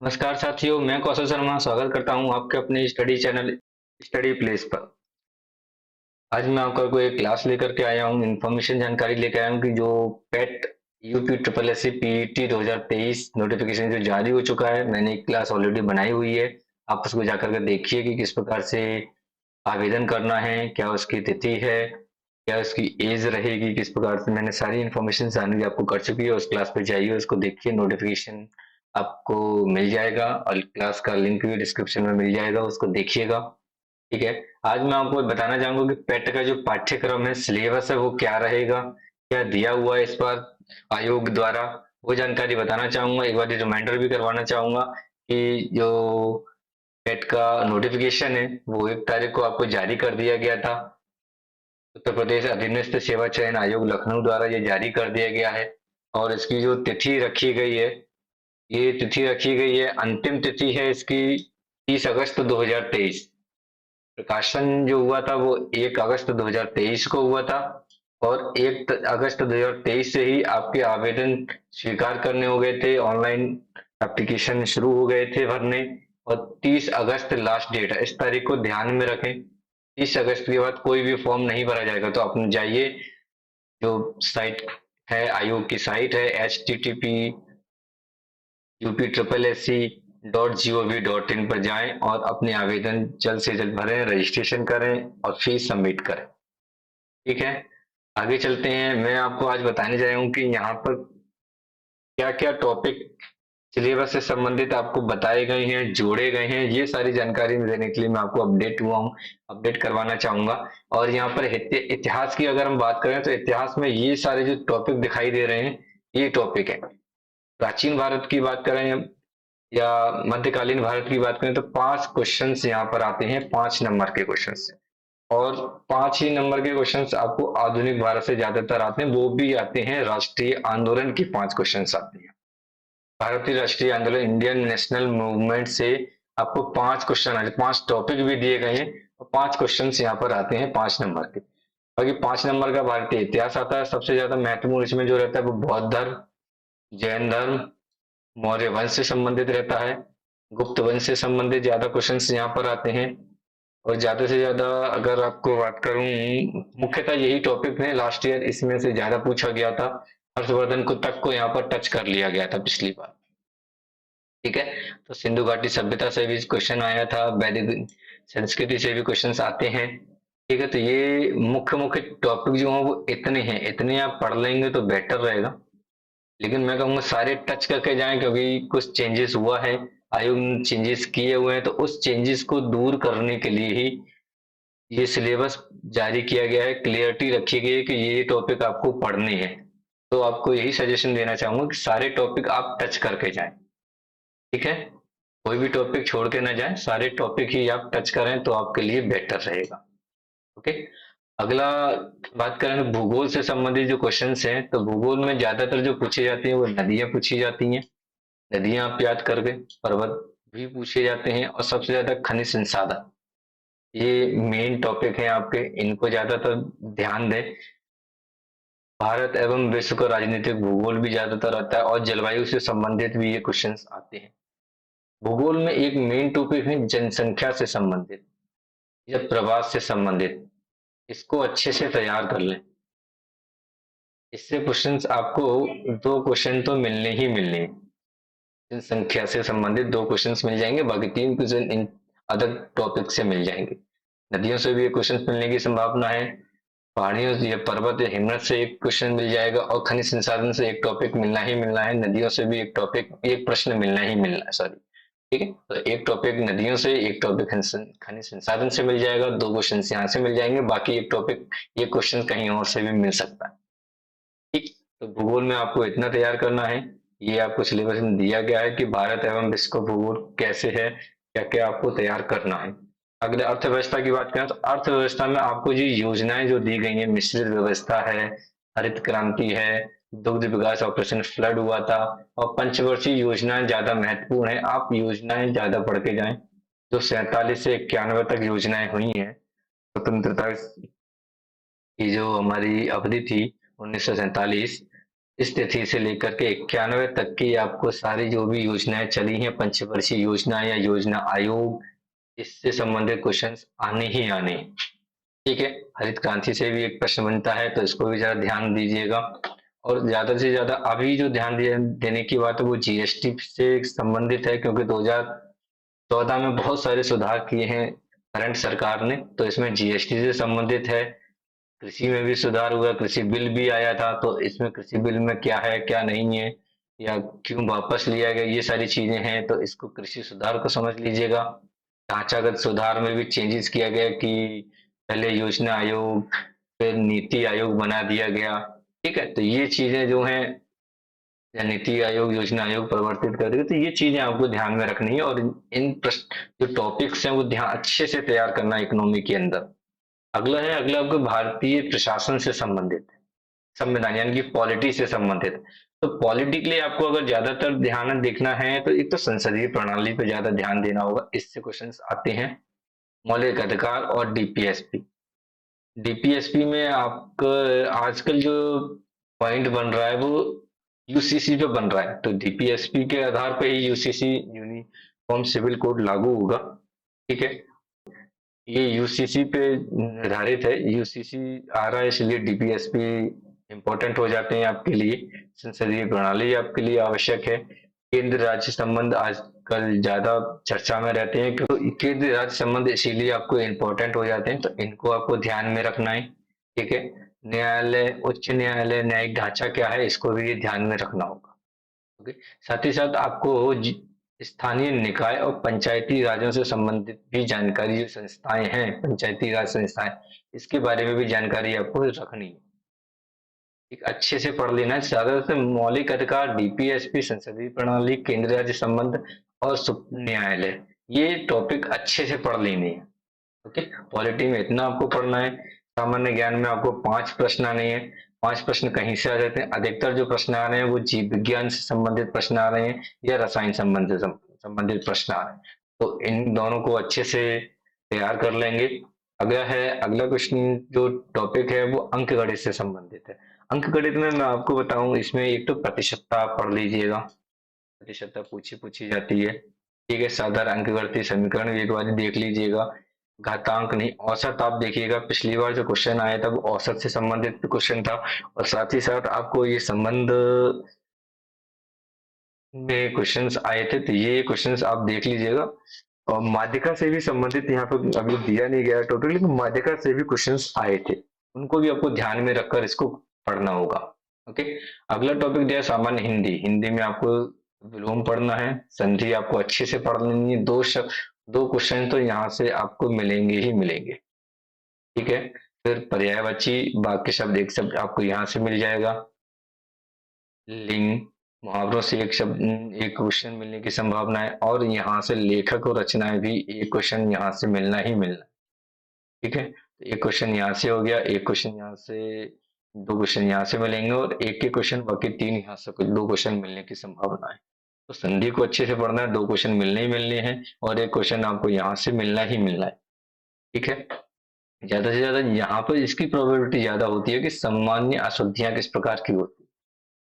नमस्कार साथियों, मैं कौशल शर्मा स्वागत करता हूं आपके अपने स्टडी चैनल स्टडी प्लेस पर। आज मैं आपका कोई एक क्लास लेकर के आया हूं, इन्फॉर्मेशन जानकारी लेकर आया हूं कि जो PET UP triple S C PET 2023 notification जो जारी हो चुका है। मैंने एक क्लास ऑलरेडी बनाई हुई है। आप उसको जाकर के देखिए कि किस प्रकार से आवेदन करना है, क्या उसकी तिथि है, क्या उसकी एज रहेगी, किस प्रकार से मैंने सारी इन्फॉर्मेशन जानकारी आपको कर चुकी है। उस क्लास पे जाइए, उसको देखिए, नोटिफिकेशन आपको मिल जाएगा और क्लास का लिंक भी डिस्क्रिप्शन में मिल जाएगा, उसको देखिएगा। ठीक है। आज मैं आपको बताना चाहूंगा कि पेट का जो पाठ्यक्रम है, सिलेबस है, वो क्या रहेगा, क्या दिया हुआ है इस बार आयोग द्वारा, वो जानकारी बताना चाहूंगा। एक बार रिमाइंडर भी करवाना चाहूंगा कि जो पेट का नोटिफिकेशन है वो 1 तारीख को आपको जारी कर दिया गया था। उत्तर प्रदेश अधीनस्थ सेवा चयन आयोग लखनऊ द्वारा ये जारी कर दिया गया है। और इसकी जो तिथि रखी गई है, ये तिथि रखी गई है, अंतिम तिथि है इसकी 30 अगस्त 2023। प्रकाशन जो हुआ था वो 1 अगस्त 2023 को हुआ था। और 1 अगस्त 2023 से ही आपके आवेदन स्वीकार करने हो गए थे, ऑनलाइन एप्लीकेशन शुरू हो गए थे भरने। और 30 अगस्त लास्ट डेट है, इस तारीख को ध्यान में रखें। 30 अगस्त के बाद कोई भी फॉर्म नहीं भरा जाएगा। तो आप जाइए, जो साइट है, आयोग की साइट है http://UP/SSC.gov.in पर जाएं और अपने आवेदन जल्द से जल्द भरें, रजिस्ट्रेशन करें और फीस सबमिट करें। ठीक है। आगे चलते हैं। मैं आपको आज बताने जा रहा हूँ कि यहाँ पर क्या क्या टॉपिक सिलेबस से संबंधित आपको बताए गए हैं, जोड़े गए हैं। ये सारी जानकारी देने के लिए मैं आपको अपडेट हुआ हूँ, अपडेट करवाना चाहूंगा। और यहाँ पर इतिहास की अगर हम बात करें तो इतिहास में ये सारे जो टॉपिक दिखाई दे रहे हैं, ये टॉपिक है। प्राचीन भारत की बात करें या मध्यकालीन भारत की बात करें तो 5 क्वेश्चंस यहाँ पर आते हैं, 5 नंबर के क्वेश्चंस। और 5 ही नंबर के क्वेश्चंस आपको आधुनिक भारत से ज्यादातर आते हैं। वो भी आते हैं राष्ट्रीय आंदोलन की 5 क्वेश्चंस आते हैं। भारतीय राष्ट्रीय आंदोलन, इंडियन नेशनल मूवमेंट से आपको 5 क्वेश्चन आते, 5 टॉपिक भी दिए गए हैं और 5 क्वेश्चन यहाँ पर आते हैं 5 नंबर के। बाकी 5 नंबर का भारतीय इतिहास आता है। सबसे ज्यादा महत्वपूर्ण इसमें जो रहता है वो बौद्ध धर्म, जैन धर्म, मौर्य वंश से संबंधित रहता है। गुप्त वंश से संबंधित ज्यादा क्वेश्चंस यहाँ पर आते हैं। और ज्यादा से ज्यादा अगर आपको बात करूं, मुख्यतः यही टॉपिक है। लास्ट ईयर इसमें से ज्यादा पूछा गया था। हर्षवर्धन को तक को यहाँ पर टच कर लिया गया था पिछली बार। ठीक है। तो सिंधु घाटी सभ्यता से भी क्वेश्चन आया था, वैदिक संस्कृति से भी क्वेश्चंस आते हैं। ठीक है। तो ये मुख्य मुख्य टॉपिक जो हैं वो इतने हैं, इतने आप पढ़ लेंगे तो बेटर रहेगा। लेकिन मैं कहूंगा सारे टच करके जाएं, क्योंकि कुछ चेंजेस हुआ है, आयोग ने चेंजेस किए हुए हैं। तो उस चेंजेस को दूर करने के लिए ही ये सिलेबस जारी किया गया है, क्लियरिटी रखी गई है कि ये टॉपिक आपको पढ़ने हैं। तो आपको यही सजेशन देना चाहूंगा कि सारे टॉपिक आप टच करके जाएं। ठीक है। कोई भी टॉपिक छोड़ के ना जाएं, सारे टॉपिक ही आप टच करें तो आपके लिए बेटर रहेगा। ओके। अगला बात करें तो भूगोल से संबंधित जो क्वेश्चंस हैं, तो भूगोल में ज्यादातर जो पूछे जाती हैं वो नदियां पूछी जाती हैं। नदियां आप याद कर गए, पर्वत भी पूछे जाते हैं और सबसे ज्यादा खनिज संसाधन, ये मेन टॉपिक है आपके, इनको ज्यादातर ध्यान दें। भारत एवं विश्व का राजनीतिक भूगोल भी ज्यादातर आता है और जलवायु से संबंधित भी ये क्वेश्चंस आते हैं। भूगोल में एक मेन टॉपिक है जनसंख्या से संबंधित या प्रवास से संबंधित। इसको अच्छे से तैयार कर लें। इससे क्वेश्चंस आपको 2 क्वेश्चन तो मिलने ही मिलने हैं। जनसंख्या से संबंधित 2 क्वेश्चंस मिल जाएंगे, बाकी 3 क्वेश्चन इन अदर टॉपिक से मिल जाएंगे। नदियों से भी एक क्वेश्चन मिलने की संभावना है। पहाड़ियों या पर्वत या हिमनद से एक क्वेश्चन मिल जाएगा और खनिज संसाधन से एक टॉपिक मिलना ही मिलना है। नदियों से भी एक टॉपिक, एक प्रश्न मिलना ही मिलना है, सॉरी। ठीक है। तो एक टॉपिक नदियों से, एक टॉपिक खनिज संसाधन से मिल जाएगा, 2 क्वेश्चन यहाँ से मिल जाएंगे, बाकी एक टॉपिक, एक क्वेश्चन कहीं और से भी मिल सकता है। ठीक। तो भूगोल में आपको इतना तैयार करना है। ये आपको सिलेबस में दिया गया है कि भारत एवं विश्व का भूगोल कैसे है, क्या क्या आपको तैयार करना है। अगर अर्थव्यवस्था की बात करें तो अर्थव्यवस्था में आपको जी योजनाएं जो दी गई हैं, मिश्रित व्यवस्था है, हरित क्रांति है, दुग्ध विकास ऑपरेशन फ्लड हुआ था, और पंचवर्षीय योजनाएं ज्यादा महत्वपूर्ण है। आप योजनाएं ज्यादा पढ़ के जाएं। जो 47 से 91 तक योजनाएं हुई हैं, स्वतंत्रता की जो हमारी अवधि थी, 1947, इस तिथि से लेकर के 91 तक की आपको सारी जो भी योजनाएं चली हैं, पंचवर्षीय योजना या योजना आयोग, इससे संबंधित क्वेश्चंस आने ही आने हैं। ठीक है, हरित क्रांति से भी एक प्रश्न बनता है, तो इसको भी जरा ध्यान दीजिएगा। और ज्यादा से ज्यादा अभी जो ध्यान देने की बात है वो जीएसटी से संबंधित है, क्योंकि 2014 में बहुत सारे सुधार किए हैं करंट सरकार ने, तो इसमें जीएसटी से संबंधित है। कृषि में भी सुधार हुआ, कृषि बिल भी आया था, तो इसमें कृषि बिल में क्या है क्या नहीं है, या क्यों वापस लिया गया, ये सारी चीजें हैं, तो इसको कृषि सुधार को समझ लीजिएगा। ढांचागत सुधार में भी चेंजेस किया गया कि पहले योजना आयोग, फिर नीति आयोग बना दिया गया। ठीक है, तो ये चीजें जो हैं, या नीति आयोग योजना आयोग परिवर्तित कर देगा, तो ये चीजें आपको ध्यान में रखनी है, और इन प्रश्न जो टॉपिक्स हैं वो ध्यान अच्छे से तैयार करना है इकोनॉमी के अंदर। अगला आपको भारतीय प्रशासन से संबंधित है, संविधान यानी कि पॉलिटी से संबंधित। तो पॉलिटी के लिए आपको अगर ज्यादातर ध्यान देखना है तो एक तो संसदीय प्रणाली पे ज्यादा ध्यान देना होगा, इससे क्वेश्चंस आते हैं। मौलिक अधिकार और डीपीएसपी। डीपीएसपी में आपका आजकल जो पॉइंट बन रहा है वो यूसीसी पे बन रहा है, तो डीपीएसपी के आधार पे ही यूसीसी यूनिफॉर्म सिविल कोड लागू होगा। ठीक है, ये यूसीसी पे निर्धारित है, यूसीसी आ रहा है इसलिए डीपीएसपी इंपॉर्टेंट हो जाते हैं आपके लिए। संसदीय प्रणाली आपके लिए आवश्यक है। केंद्र राज्य संबंध आजकल ज्यादा चर्चा में रहते हैं, क्योंकि केंद्र राज्य संबंध इसीलिए आपको इम्पोर्टेंट हो जाते हैं, तो इनको आपको ध्यान में रखना है। ठीक है, न्यायालय, उच्च न्यायालय, न्यायिक ढांचा क्या है, इसको भी ध्यान में रखना होगा। ओके, साथ ही साथ आपको स्थानीय निकाय और पंचायती राज्यों से संबंधित भी जानकारी, जो संस्थाएं हैं पंचायती राज संस्थाएं, इसके बारे में भी जानकारी आपको रखनी है। एक अच्छे से पढ़ लेना है, ज्यादा से मौलिक अधिकार, डीपीएसपी, संसदीय प्रणाली, केंद्र राज्य संबंध और न्यायालय, ये टॉपिक अच्छे से पढ़ लेने हैं। ओके, पॉलिटी में इतना आपको पढ़ना है। सामान्य ज्ञान में आपको 5 प्रश्न आने हैं। 5 प्रश्न कहीं से आ जाते हैं, अधिकतर जो प्रश्न आ रहे हैं वो जीव विज्ञान से संबंधित प्रश्न आ रहे हैं या रसायन संबंधित प्रश्न आ रहे हैं, तो इन दोनों को अच्छे से तैयार कर लेंगे। अगला क्वेश्चन जो टॉपिक है वो अंक गणित से संबंधित है। अंक गणित में मैं आपको बताऊं, इसमें एक तो प्रतिशतता आप पढ़ लीजिएगा, प्रतिशतता पूछी जाती है। ठीक है, साधारण अंकगणितीय समीकरण भी एक बार देख लीजिएगा। घातांक नहीं, औसत आप देखिएगा, पिछली बार जो क्वेश्चन आया था वो औसत से संबंधित क्वेश्चन था, और साथ ही साथ आपको ये संबंध में क्वेश्चंस आए थे, तो ये क्वेश्चंस आप देख लीजिएगा। और माध्यिका से भी संबंधित यहाँ पर अभी दिया नहीं गया टोटल, लेकिन माध्यिका से भी क्वेश्चंस आए थे, उनको भी आपको ध्यान में रखकर इसको पढ़ना होगा। ओके, अगला टॉपिक दिया सामान्य हिंदी। हिंदी में आपको विलोम पढ़ना है, संधि आपको अच्छे से पढ़ लेनी है। दो क्वेश्चन तो यहाँ से आपको मिलेंगे ही मिलेंगे। ठीक है, फिर पर्यायवाची वाक्य शब्द, एक शब्द आपको यहाँ से मिल जाएगा। लिंग, मुहावरों से एक क्वेश्चन मिलने की संभावना है, और यहाँ से लेखक और रचनाएं भी एक क्वेश्चन यहाँ से मिलना ही मिलना। ठीक है, तो एक क्वेश्चन यहाँ से हो गया, एक क्वेश्चन यहाँ से, दो क्वेश्चन यहाँ से मिलेंगे, और एक क्वेश्चन, बाकी 3 यहाँ से, कुछ 2 क्वेश्चन मिलने की संभावना है। तो संधि को अच्छे से पढ़ना है, 2 क्वेश्चन मिलने ही मिलने हैं, और एक क्वेश्चन आपको यहाँ से मिलना ही मिलना है। ठीक है, ज्यादा से ज्यादा यहाँ पर इसकी प्रोबेबिलिटी ज्यादा होती है कि सामान्य अशुद्धियां किस प्रकार की होती है,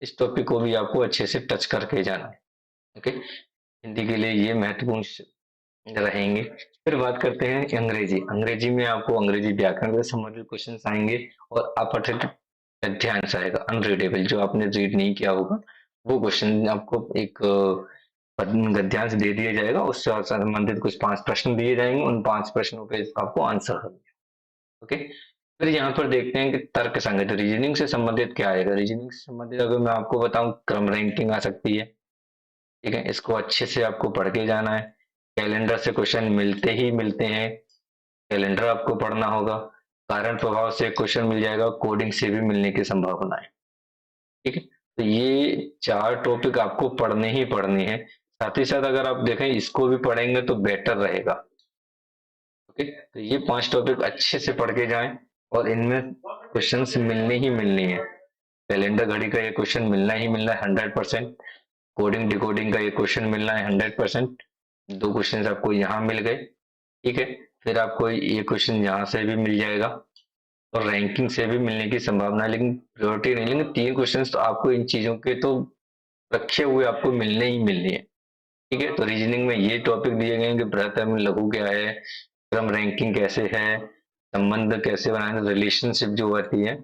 इस टॉपिक को भी आपको अच्छे से टच करके जाना है। ओके, हिंदी के लिए ये महत्वपूर्ण रहेंगे। फिर बात करते हैं अंग्रेजी। अंग्रेजी में आपको अंग्रेजी व्याकरण से संबंधित क्वेश्चन आएंगे, और अपठित गद्यांश आएगा, अनरीडेबल, जो आपने रीड नहीं किया होगा वो क्वेश्चन आपको एक गद्यांश दे दिया जाएगा, उससे संबंधित कुछ 5 प्रश्न दिए जाएंगे, उन 5 प्रश्नों पे आपको आंसर करना है। ओके, फिर यहाँ पर देखते हैं कि तर्क संगत, रीजनिंग से संबंधित क्या आएगा। रीजनिंग से संबंधित अगर मैं आपको बताऊं, क्रम रैंकिंग आ सकती है। ठीक है, इसको अच्छे से आपको पढ़ के जाना है। कैलेंडर से क्वेश्चन मिलते ही मिलते हैं, कैलेंडर आपको पढ़ना होगा। कारण प्रभाव से क्वेश्चन मिल जाएगा, कोडिंग से भी मिलने की संभावना है। ठीक है, तो ये 4 टॉपिक आपको पढ़ने ही पढ़ने हैं। साथ ही साथ अगर आप देखें इसको भी पढ़ेंगे तो बेटर रहेगा। ओके, तो ये 5 टॉपिक अच्छे से पढ़ के जाएं, और इनमें क्वेश्चंस मिलने ही मिलने हैं। कैलेंडर घड़ी का ये क्वेश्चन मिलना ही मिलना है 100%। कोडिंग डिकोडिंग का ये क्वेश्चन मिलना है 100%। 2 क्वेश्चन आपको यहाँ मिल गए। ठीक है, फिर आपको ये क्वेश्चन यहाँ से भी मिल जाएगा। और रैंकिंग से भी मिलने की संभावना है, लेकिन प्रायोरिटी नहीं। लेकिन 3 क्वेश्चंस तो आपको इन चीजों के तो रखे हुए आपको मिलने ही मिलने हैं। ठीक है, तो रीजनिंग में ये टॉपिक दिए गए हैं कि बृहत्तम में लघु क्या है, क्रम रैंकिंग कैसे है, संबंध कैसे बनाए, रिलेशनशिप जो आती है,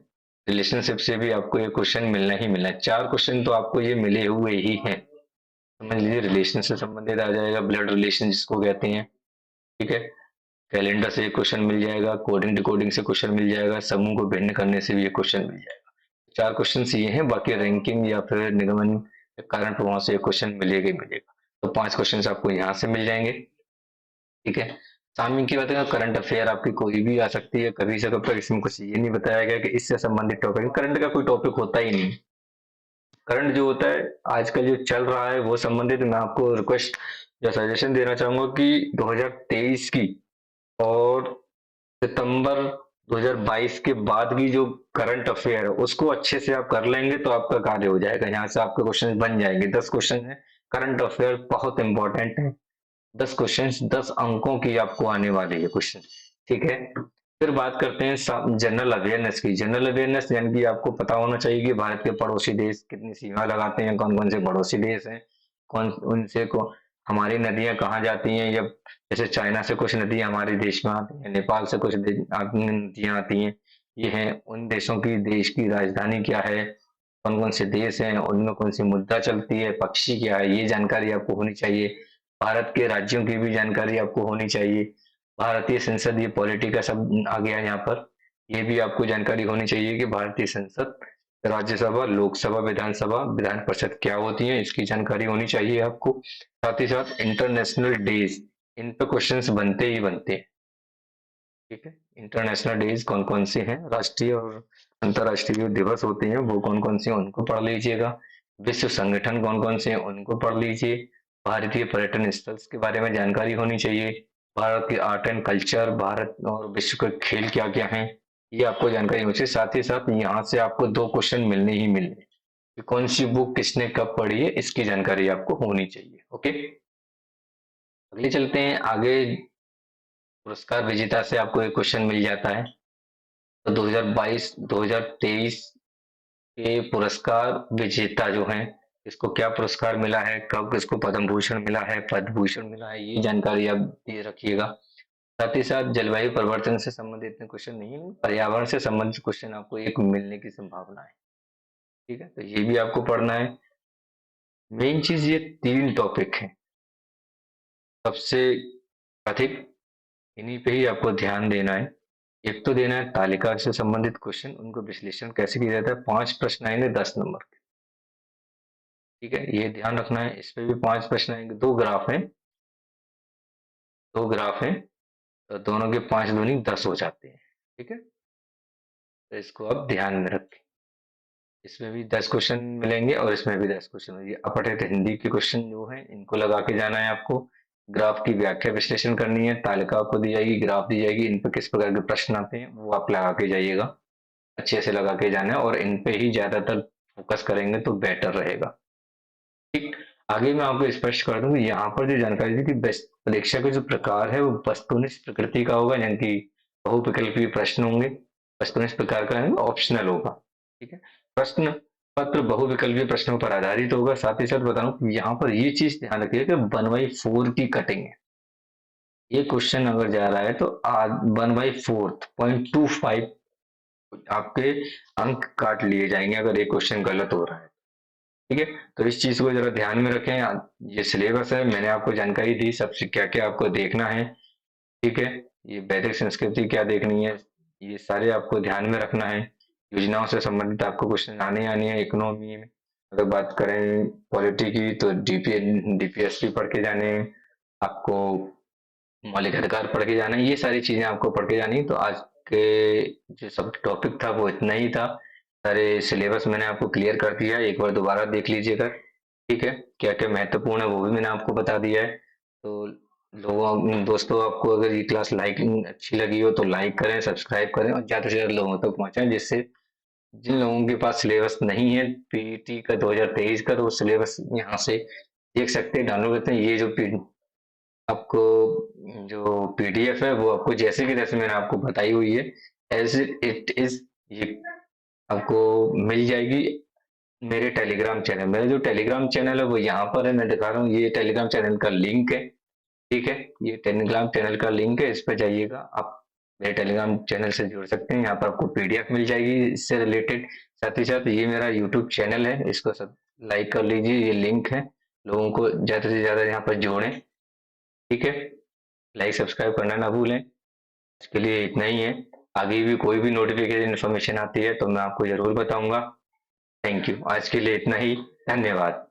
रिलेशनशिप से भी आपको ये क्वेश्चन मिलना ही मिलना है। 4 क्वेश्चन तो आपको ये मिले हुए ही हैं। समझ लीजिए, रिलेशन से संबंधित आ जाएगा, ब्लड रिलेशन जिसको कहते हैं। ठीक है, कैलेंडर से एक क्वेश्चन मिल जाएगा, कोडिंग डिकोडिंग से क्वेश्चन मिल जाएगा, समूह को भिन्न करने से भी एक क्वेश्चन मिल जाएगा। 4 क्वेश्चन ये हैं, बाकी रैंकिंग या फिर निगमन कारण प्रभाव से एक क्वेश्चन मिलेगा ही मिलेगा। तो 5 क्वेश्चन आपको यहाँ से मिल जाएंगे। ठीक है, सामने की बात है, करंट अफेयर आपकी कोई भी आ सकती है कभी से कब तक, इसमें कुछ ये नहीं बताया गया कि इससे संबंधित टॉपिक। करंट का कोई टॉपिक होता ही नहीं। करंट जो होता है आजकल जो चल रहा है वो संबंधित, मैं आपको रिक्वेस्ट या सजेशन देना चाहूंगा कि 2023 की और सितंबर 2022 के बाद की जो करंट अफेयर है उसको अच्छे से आप कर लेंगे तो आपका कार्य हो जाएगा। यहाँ से आपके क्वेश्चन बन जाएंगे। 10 क्वेश्चन है, करंट अफेयर बहुत इंपॉर्टेंट है। 10 क्वेश्चन, 10 अंकों की आपको आने वाली है क्वेश्चन। ठीक है, फिर बात करते हैं जनरल अवेयरनेस की। जनरल अवेयरनेस यानी कि आपको पता होना चाहिए कि भारत के पड़ोसी देश कितनी सीमा लगाते हैं, कौन कौन से पड़ोसी देश हैं, कौन उनसे को हमारी नदियां कहाँ जाती हैं, या जैसे चाइना से कुछ नदियां हमारे देश में आती हैं, नेपाल से कुछ नदियां आती हैं। ये है उन देशों की, देश की राजधानी क्या है, कौन कौन से देश हैं, उनमें कौन सी मुद्रा चलती है, पक्षी क्या है, ये जानकारी आपको होनी चाहिए। भारत के राज्यों की भी जानकारी आपको होनी चाहिए। भारतीय संसद, ये पॉलिटी का सब आ गया यहाँ पर। ये भी आपको जानकारी होनी चाहिए कि भारतीय संसद, राज्यसभा, लोकसभा, विधानसभा, विधान परिषद क्या होती है, इसकी जानकारी होनी चाहिए आपको। साथ ही साथ इंटरनेशनल डेज, इन पे क्वेश्चंस बनते ही बनते हैं। ठीक है, इंटरनेशनल डेज कौन कौन से हैं, राष्ट्रीय और अंतर्राष्ट्रीय जो दिवस होते हैं वो कौन कौन से हैं उनको पढ़ लीजिएगा। विश्व संगठन कौन कौन से हैं उनको पढ़ लीजिए। भारतीय पर्यटन स्थल के बारे में जानकारी होनी चाहिए। भारत के आर्ट एंड कल्चर, भारत और विश्व के खेल क्या क्या हैं, ये आपको जानकारी होनी चाहिए। साथ ही साथ यहाँ से आपको 2 क्वेश्चन मिलने ही मिलने कि कौन सी बुक किसने कब पढ़ी है, इसकी जानकारी आपको होनी चाहिए। ओके, अगले चलते हैं आगे। पुरस्कार विजेता से आपको एक क्वेश्चन मिल जाता है। तो 2022 2023 के पुरस्कार विजेता जो हैं, इसको क्या पुरस्कार मिला है, कब किसको पद्म भूषण मिला है, पद्म भूषण मिला है, ये जानकारी आप दे रखिएगा। साथ ही साथ जलवायु परिवर्तन से संबंधित क्वेश्चन नहीं, पर्यावरण से संबंधित क्वेश्चन आपको एक मिलने की संभावना है। ठीक है, तो ये भी आपको पढ़ना है। मेन चीज ये 3 टॉपिक हैं सबसे अधिक, इन्हीं पे ही आपको ध्यान देना है। एक तो देना है तालिका से संबंधित क्वेश्चन, उनको विश्लेषण कैसे किया जाता है। 5 प्रश्न आएंगे 10 नंबर के। ठीक है, ये ध्यान रखना है। इस पे भी 5 प्रश्न आएंगे। 2 ग्राफ हैं, 2 ग्राफ हैं, तो दोनों के 5 दूनी 10 हो जाते हैं। ठीक है, तो इसको आप ध्यान में रखें। इसमें भी 10 क्वेश्चन मिलेंगे और इसमें भी 10 क्वेश्चन मिलेंगे। अपठित हिंदी के क्वेश्चन जो है इनको लगा के जाना है आपको। ग्राफ की व्याख्या विश्लेषण करनी है, तालिका आपको दी जाएगी, ग्राफ दी जाएगी, इन पर किस प्रकार के प्रश्न आते हैं वो आप लगा के जाइएगा। अच्छे से लगा के जाना है और इन पे ही ज्यादातर फोकस करेंगे तो बेटर रहेगा। ठीक, आगे मैं आपको स्पष्ट कर दूं कि यहाँ पर जो जानकारी थी कि परीक्षा के जो प्रकार है वो वस्तुनिष्ठ प्रकृति का होगा, यानी कि बहुविकल्पीय प्रश्न होंगे। वस्तुनिष्ठ प्रकार का ऑप्शनल होगा। ठीक है, प्रश्न पत्र बहुविकल्पीय प्रश्नों पर आधारित होगा। साथ ही साथ बताऊं यहाँ पर ये चीज ध्यान रखिए कि 1/4 की कटिंग है। ये क्वेश्चन अगर जा रहा है तो 1/4 0.25 आपके अंक काट लिए जाएंगे अगर ये क्वेश्चन गलत हो रहा है। ठीक है, तो इस चीज को जरा ध्यान में रखें। ये सिलेबस है, मैंने आपको जानकारी दी सबसे क्या क्या आपको देखना है। ठीक है, ये वैदिक संस्कृति क्या देखनी है, ये सारे आपको ध्यान में रखना है। योजनाओं से संबंधित आपको क्वेश्चन आने आने हैं। इकोनॉमी में अगर बात करें पॉलिटी की तो डीपीएसपी पढ़ के जाने हैं आपको, मौलिक अधिकार पढ़ के जाना है। ये सारी चीजें आपको पढ़ के जानी है। तो आज के जो सब टॉपिक था वो इतना ही था। सारे सिलेबस मैंने आपको क्लियर कर दिया है, एक बार दोबारा देख लीजिएगा। ठीक है, क्या क्या महत्वपूर्ण है वो भी मैंने आपको बता दिया है। तो लोगों दोस्तों, आपको अगर ये क्लास लाइक अच्छी लगी हो तो लाइक करें, सब्सक्राइब करें और ज्यादा से ज्यादा लोगों तक पहुंचाएं, जिससे जिन लोगों के पास सिलेबस नहीं है पीईटी का 2023 का, तो वो सिलेबस यहाँ से देख सकते हैं, डाउनलोड करते हैं। ये जो आपको जो पीडीएफ है वो आपको जैसे कि जैसे मैंने आपको बताई हुई है एज इट इज, ये आपको मिल जाएगी मेरे टेलीग्राम चैनल। मेरा जो टेलीग्राम चैनल है वो यहाँ पर है, मैं दिखा रहा हूँ, ये टेलीग्राम चैनल का लिंक है। ठीक है, ये टेलीग्राम चैनल का लिंक है, इस पर जाइएगा आप मेरे टेलीग्राम चैनल से जुड़ सकते हैं। यहाँ पर आपको पीडीएफ मिल जाएगी इससे रिलेटेड। साथ ही साथ ये मेरा यूट्यूब चैनल है, इसको सब लाइक कर लीजिए, ये लिंक है, लोगों को ज्यादा से ज्यादा यहाँ पर जोड़ें। ठीक है, लाइक सब्सक्राइब करना ना भूलें। इसके लिए इतना ही है, आगे भी कोई भी नोटिफिकेशन इन्फॉर्मेशन आती है तो मैं आपको जरूर बताऊंगा। थैंक यू, आज के लिए इतना ही, धन्यवाद।